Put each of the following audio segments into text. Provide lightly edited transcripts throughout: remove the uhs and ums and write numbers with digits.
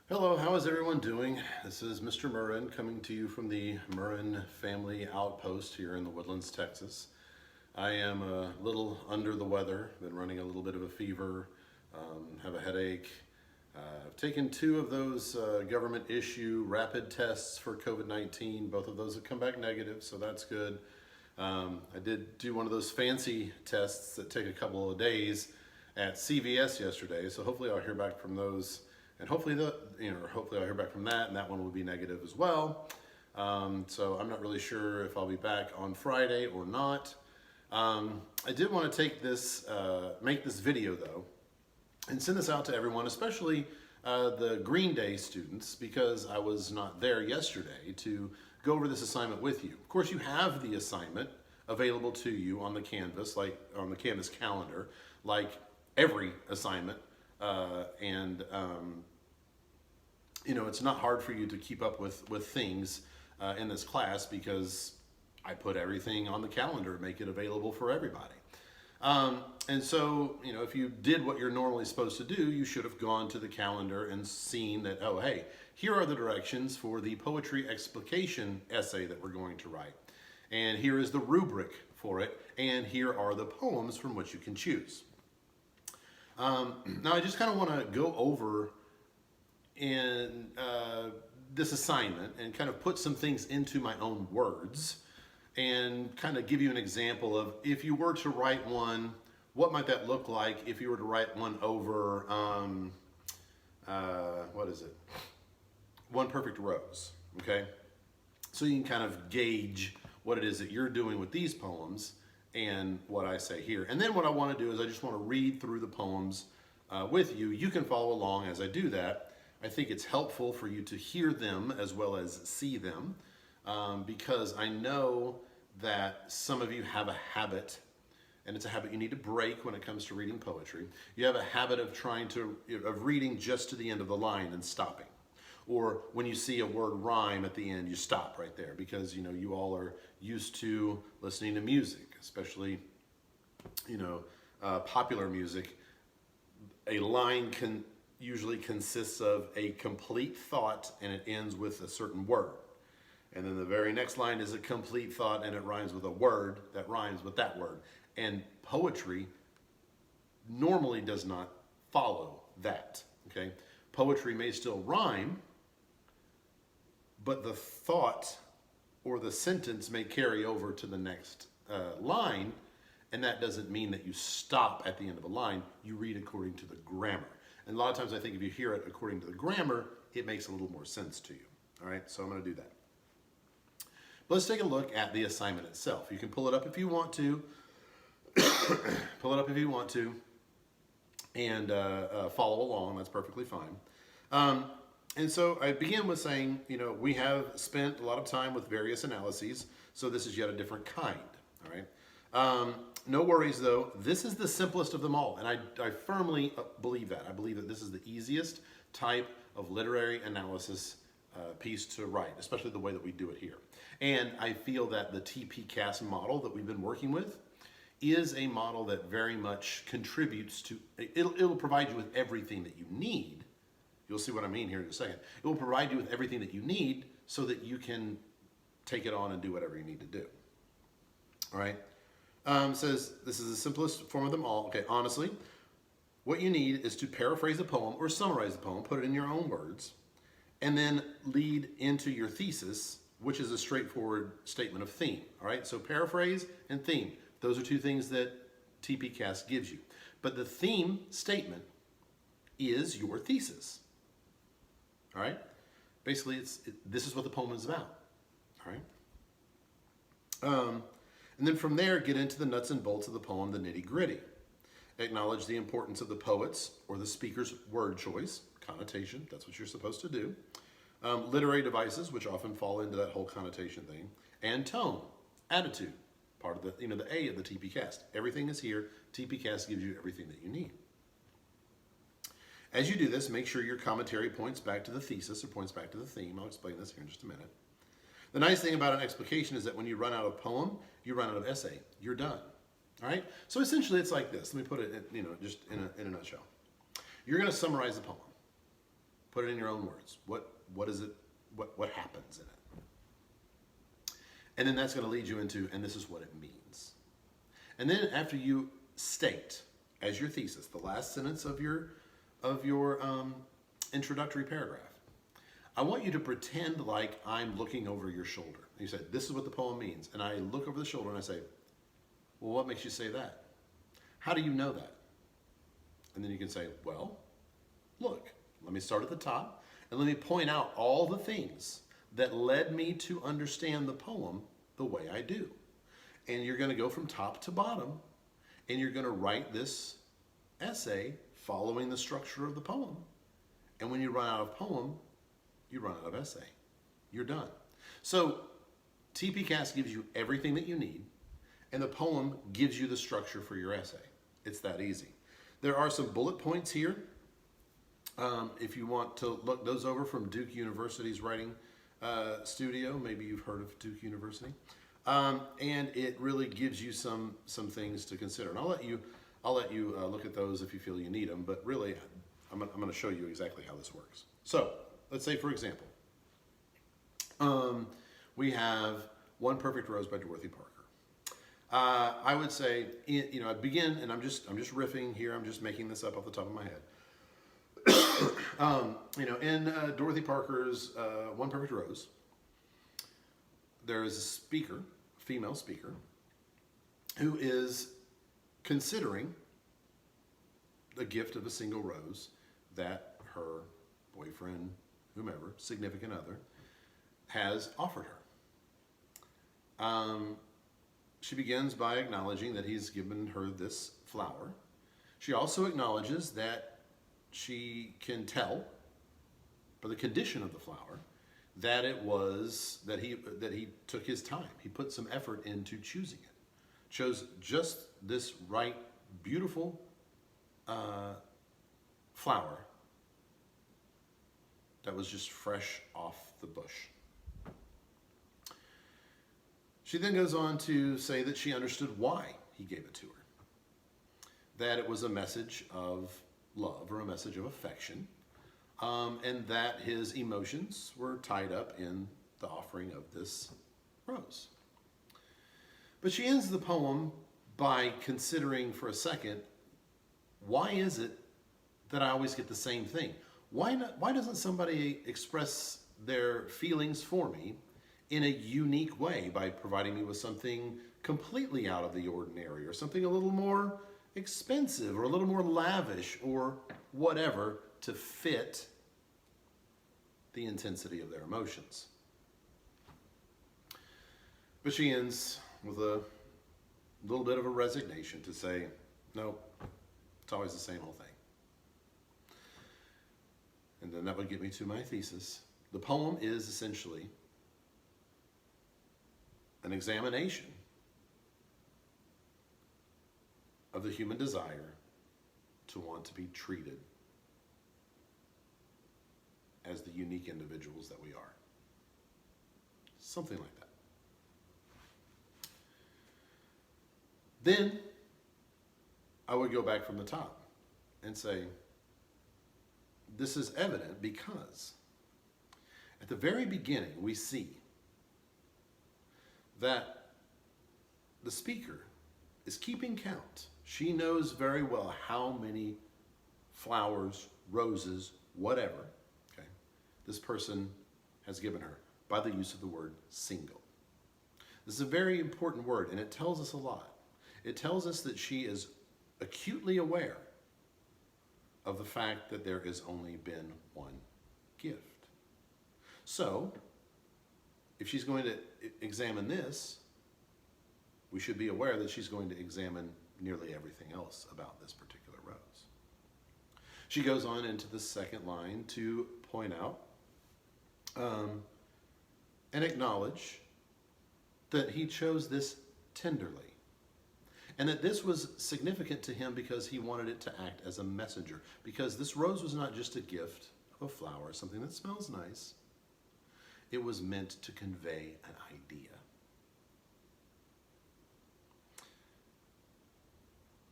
Hello, how is everyone doing? This is Mr. Murrin coming to you from the Murrin Family Outpost here in the Woodlands, Texas. I am a little under the weather, been running a little bit of a fever, have a headache. I've taken two of those government issue rapid tests for COVID-19. Both of those have come back negative, so that's good. I did do one of those fancy tests that take a couple of days at CVS yesterday, so hopefully I'll hear back from those. And hopefully, hopefully I'll hear back from that, and that one will be negative as well. So I'm not really sure if I'll be back on Friday or not. I did want to take this, make this video though, and send this out to everyone, especially the Green Day students, because I was not there yesterday to go over this assignment with you. Of course, you have the assignment available to you on the Canvas, like on the Canvas calendar, like every assignment. It's not hard for you to keep up with things in this class because I put everything on the calendar and make it available for everybody. And so, if you did what you're normally supposed to do, you should have gone to the calendar and seen that, oh, hey, here are the directions for the poetry explication essay that we're going to write. And here is the rubric for it. And here are the poems from which you can choose. Now I just kind of want to go over in this assignment and kind of put some things into my own words and kind of give you an example of if you were to write one, what might that look like if you were to write one over, One Perfect Rose, okay? So you can kind of gauge what it is that you're doing with these poems and what I say here. And then what I want to do is I just want to read through the poems with you. You can follow along as I do that. I think it's helpful for you to hear them as well as see them because I know that some of you have a habit, and it's a habit you need to break when it comes to reading poetry. You have a habit of of reading just to the end of the line and stopping. Or when you see a word rhyme at the end, you stop right there because you all are used to listening to music, especially popular music. A line usually consists of a complete thought and it ends with a certain word. And then the very next line is a complete thought and it rhymes with a word that rhymes with that word. And poetry normally does not follow that, okay? Poetry may still rhyme, but the thought or the sentence may carry over to the next line, and that doesn't mean that you stop at the end of a line. You read according to the grammar. And a lot of times I think if you hear it according to the grammar, it makes a little more sense to you. All right, so I'm going to do that. But let's take a look at the assignment itself. You can pull it up if you want to. Pull it up if you want to and follow along. That's perfectly fine. And so I begin with saying, we have spent a lot of time with various analyses, so this is yet a different kind, all right? No worries though, this is the simplest of them all, and I firmly believe that. I believe that this is the easiest type of literary analysis piece to write, especially the way that we do it here. And I feel that the TPCAS model that we've been working with is a model that very much contributes to, it'll provide you with everything that you need. You'll see what I mean here in a second. It will provide you with everything that you need so that you can take it on and do whatever you need to do. All right? Says, this is the simplest form of them all. Okay, honestly, what you need is to paraphrase a poem or summarize the poem, put it in your own words, and then lead into your thesis, which is a straightforward statement of theme. All right? So paraphrase and theme. Those are two things that TPCAS gives you. But the theme statement is your thesis. All right? Basically, this is what the poem is about. All right? And then from there, get into the nuts and bolts of the poem, the nitty-gritty. Acknowledge the importance of the poet's or the speaker's word choice, connotation, that's what you're supposed to do. Literary devices, which often fall into that whole connotation thing. And tone, attitude, part of the, the A of the TPCAS. Everything is here. TPCAS gives you everything that you need. As you do this, make sure your commentary points back to the thesis or points back to the theme. I'll explain this here in just a minute. The nice thing about an explication is that when you run out of poem, you run out of essay. You're done. All right? So essentially it's like this. Let me put it, just in a nutshell. You're going to summarize the poem. Put it in your own words. What is it? What happens in it? And then that's going to lead you into, and this is what it means. And then after you state as your thesis, the last sentence of your introductory paragraph, I want you to pretend like I'm looking over your shoulder. And you say, this is what the poem means. And I look over the shoulder and I say, well, what makes you say that? How do you know that? And then you can say, well, look, let me start at the top and let me point out all the things that led me to understand the poem the way I do. And you're going to go from top to bottom and you're going to write this essay following the structure of the poem. And when you run out of poem, you run out of essay. You're done. So TPCast gives you everything that you need, and the poem gives you the structure for your essay. It's that easy. There are some bullet points here. If you want to look those over from Duke University's writing studio, maybe you've heard of Duke University, and it really gives you some things to consider. And I'll let you look at those if you feel you need them. But really, I'm going to show you exactly how this works. So let's say, for example, we have One Perfect Rose by Dorothy Parker. I would say, I begin, and I'm just riffing here. I'm just making this up off the top of my head. In Dorothy Parker's One Perfect Rose, there is a speaker, female speaker, who is considering the gift of a single rose that her boyfriend, whomever, significant other, has offered her. She begins by acknowledging that he's given her this flower. She also acknowledges that she can tell by the condition of the flower that it was that he took his time. He put some effort into choosing it. Chose just this right, beautiful flower that was just fresh off the bush. She then goes on to say that she understood why he gave it to her. That it was a message of love or a message of affection, and that his emotions were tied up in the offering of this rose. But she ends the poem by considering for a second, why is it that I always get the same thing? Why doesn't somebody express their feelings for me in a unique way by providing me with something completely out of the ordinary, or something a little more expensive, or a little more lavish, or whatever, to fit the intensity of their emotions? But she ends with a little bit of a resignation to say, no, it's always the same old thing. And then that would get me to my thesis. The poem is essentially an examination of the human desire to want to be treated as the unique individuals that we are. Something like that. Then I would go back from the top and say, this is evident because at the very beginning we see that the speaker is keeping count. She knows very well how many flowers, roses, whatever, okay, this person has given her by the use of the word single. This is a very important word, and it tells us a lot. It tells us that she is acutely aware of the fact that there has only been one gift. So, if she's going to examine this, we should be aware that she's going to examine nearly everything else about this particular rose. She goes on into the second line to point out and acknowledge that he chose this tenderly, and that this was significant to him because he wanted it to act as a messenger, because this rose was not just a gift of a flower, something that smells nice. It was meant to convey an idea.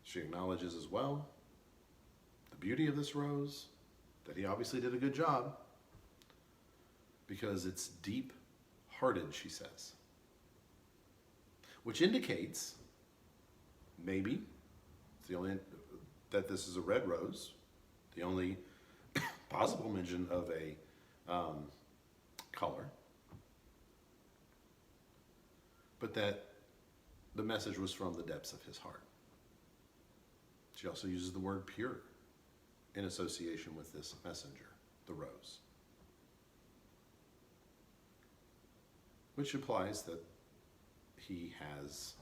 She acknowledges as well the beauty of this rose, that he obviously did a good job because it's deep-hearted, she says. Which indicates, maybe, it's the only, that this is a red rose, the only possible mention of a color, but that the message was from the depths of his heart. She also uses the word pure in association with this messenger, the rose, which implies that he has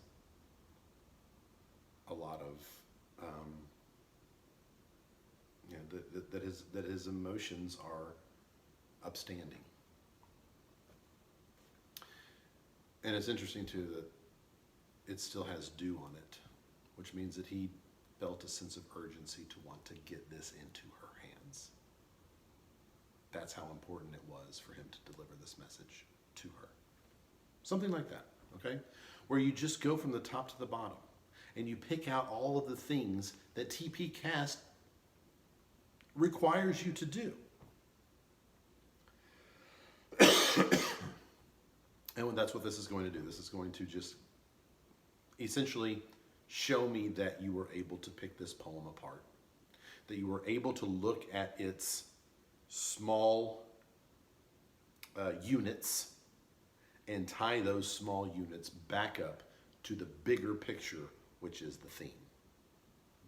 a lot of that his emotions are upstanding. And it's interesting too that it still has dew on it, which means that he felt a sense of urgency to want to get this into her hands. That's how important it was for him to deliver this message to her. Something like that, okay? Where you just go from the top to the bottom and you pick out all of the things that TP Cast requires you to do. And that's what this is going to do. This is going to just essentially show me that you were able to pick this poem apart, that you were able to look at its small units and tie those small units back up to the bigger picture, which is the theme.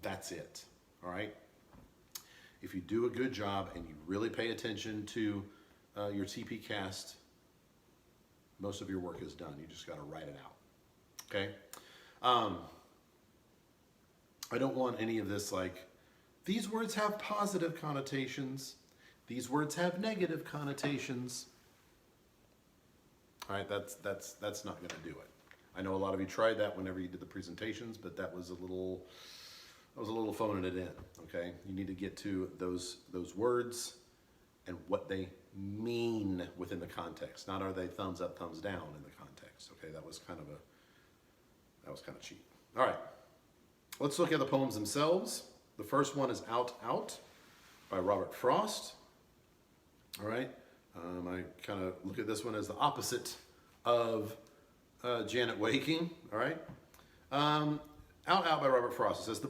That's it, all right? If you do a good job and you really pay attention to your TP Cast, most of your work is done. You just got to write it out, okay? I don't want any of this like, these words have positive connotations, these words have negative connotations. All right, that's not going to do it. I know a lot of you tried that whenever you did the presentations, but that was a little phoning it in, okay? You need to get to those words and what they mean within the context. Not are they thumbs up, thumbs down in the context, okay? That was kind of cheap. All right, let's look at the poems themselves. The first one is Out, Out by Robert Frost. All right, I kind of look at this one as the opposite of Janet Waking, all right? Out, Out by Robert Frost. It says, the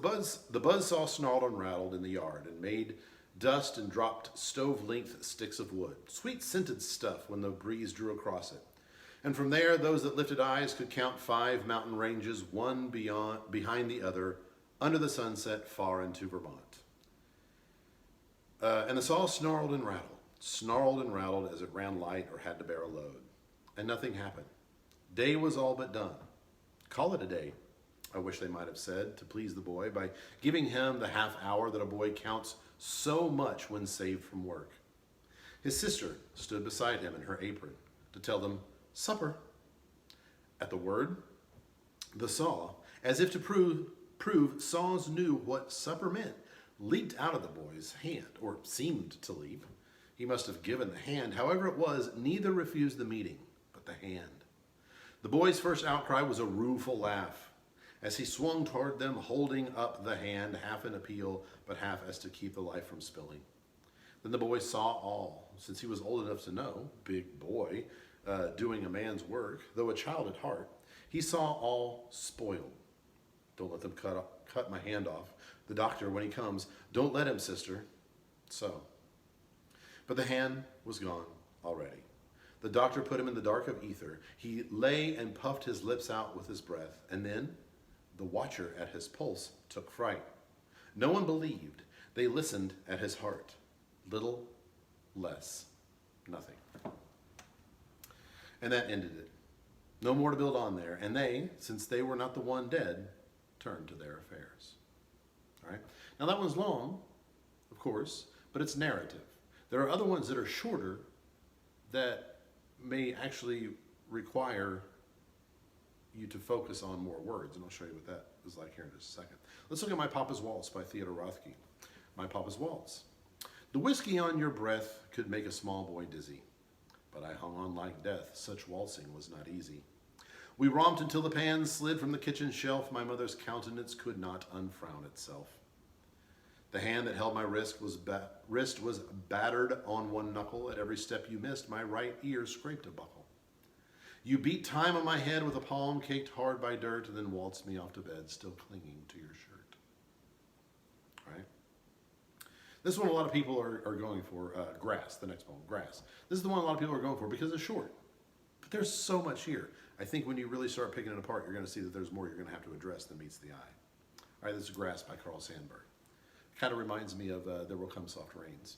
buzzsaw snarled and rattled in the yard and made dust and dropped stove-length sticks of wood. Sweet scented stuff when the breeze drew across it. And from there, those that lifted eyes could count 5 mountain ranges, one behind the other, under the sunset, far into Vermont. And the saw snarled and rattled as it ran light or had to bear a load. And nothing happened. Day was all but done. Call it a day, I wish they might have said, to please the boy, by giving him the half hour that a boy counts so much when saved from work. His sister stood beside him in her apron to tell them, supper. At the word, the saw, as if to prove saws knew what supper meant, leaped out of the boy's hand, or seemed to leap. He must have given the hand. However it was, neither refused the meeting, but the hand. The boy's first outcry was a rueful laugh, as he swung toward them, holding up the hand, half in appeal, but half as to keep the life from spilling. Then the boy saw all, since he was old enough to know, big boy, doing a man's work, though a child at heart, he saw all spoiled. Don't let them cut my hand off. The doctor, when he comes, don't let him, sister. So. But the hand was gone already. The doctor put him in the dark of ether. He lay and puffed his lips out with his breath, and then the watcher at his pulse took fright. No one believed. They listened at his heart. Little, less, nothing. And that ended it. No more to build on there. And they, since they were not the one dead, turned to their affairs. All right. Now that one's long, of course, but it's narrative. There are other ones that are shorter that may actually require you to focus on more words, and I'll show you what that is like here in just a second. Let's look at My Papa's Waltz by Theodore Rothke. My Papa's Waltz. The whiskey on your breath could make a small boy dizzy, but I hung on like death. Such waltzing was not easy. We romped until the pans slid from the kitchen shelf. My mother's countenance could not unfrown itself. The hand that held my wrist was battered on one knuckle. At every step you missed, my right ear scraped a buckle. You beat time on my head with a palm caked hard by dirt and then waltzed me off to bed, still clinging to your shirt. Right? This one a lot of people are going for. Grass, the next poem, Grass. This is the one a lot of people are going for because it's short. But there's so much here. I think when you really start picking it apart, you're going to see that there's more you're going to have to address than meets the eye. All right, this is Grass by Carl Sandburg. Kind of reminds me of There Will Come Soft Rains.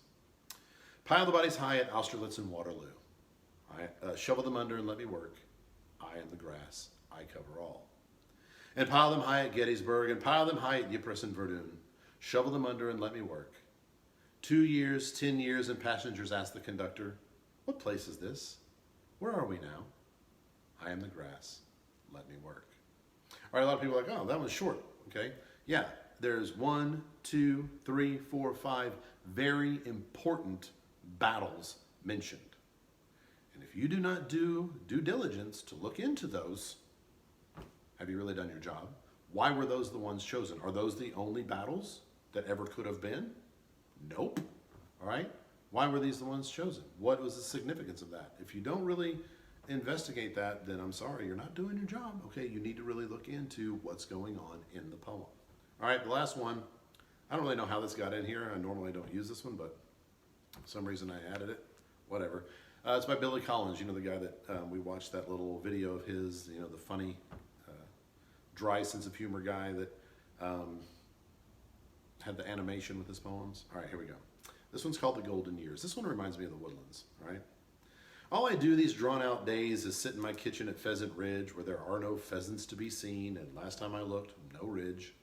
Pile the bodies high at Austerlitz and Waterloo. Shovel them under and let me work. I am the grass, I cover all. And pile them high at Gettysburg, and pile them high at Ypres and Verdun. Shovel them under and let me work. 2 years, 10 years, and passengers ask the conductor, what place is this? Where are we now? I am the grass, let me work. All right, a lot of people are like, oh, that one's short, okay? Yeah, there's 1, 2, 3, 4, 5 very important battles mentioned. And if you do not do due diligence to look into those, have you really done your job? Why were those the ones chosen? Are those the only battles that ever could have been? Nope. All right? Why were these the ones chosen? What was the significance of that? If you don't really investigate that, then I'm sorry, you're not doing your job. Okay, you need to really look into what's going on in the poem. All right, the last one. I don't really know how this got in here. I normally don't use this one, but for some reason I added it. Whatever. It's by Billy Collins. You know, the guy that we watched that little video of his, you know, the funny, dry sense of humor guy that had the animation with his poems. All right, here we go. This one's called The Golden Years. This one reminds me of the Woodlands, right? All I do these drawn-out days is sit in my kitchen at Pheasant Ridge where there are no pheasants to be seen, and last time I looked, no ridge.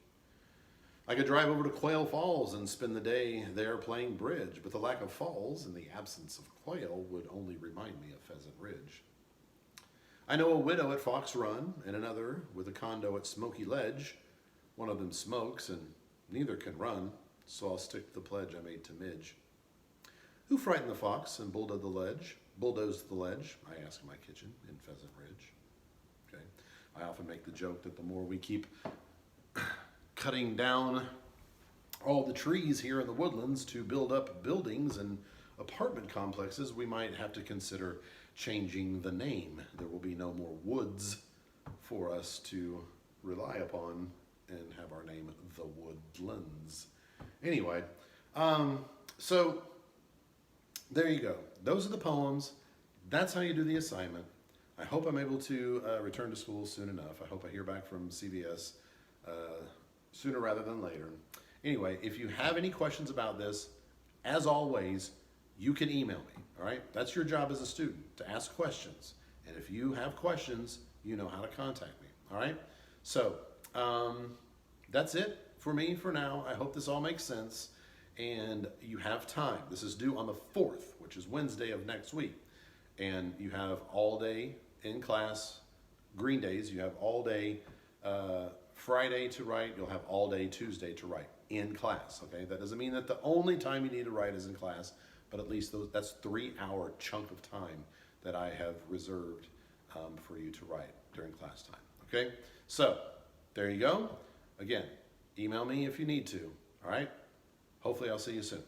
I could drive over to Quail Falls and spend the day there playing bridge, but the lack of falls and the absence of quail would only remind me of Pheasant Ridge. I know a widow at Fox Run and another with a condo at Smoky Ledge. One of them smokes and neither can run, so I'll stick to the pledge I made to Midge. Who frightened the fox and bulldozed the ledge? I ask in my kitchen in Pheasant Ridge. Okay. I often make the joke that the more we keep cutting down all the trees here in the woodlands to build up buildings and apartment complexes, we might have to consider changing the name. There will be no more woods for us to rely upon and have our name The Woodlands. Anyway, so there you go. Those are the poems. That's how you do the assignment. I hope I'm able to return to school soon enough. I hope I hear back from CVS sooner rather than later. Anyway, if you have any questions about this, as always, you can email me, all right? That's your job as a student, to ask questions. And if you have questions, you know how to contact me, all right? So, that's it for me for now. I hope this all makes sense. And you have time. This is due on the 4th, which is Wednesday of next week. And you have all day in class, green days. You have all day Friday to write. You'll have all day Tuesday to write in class, okay? That doesn't mean that the only time you need to write is in class, but at least that's 3-hour chunk of time that I have reserved for you to write during class time, okay? So, there you go. Again, email me if you need to, all right? Hopefully I'll see you soon.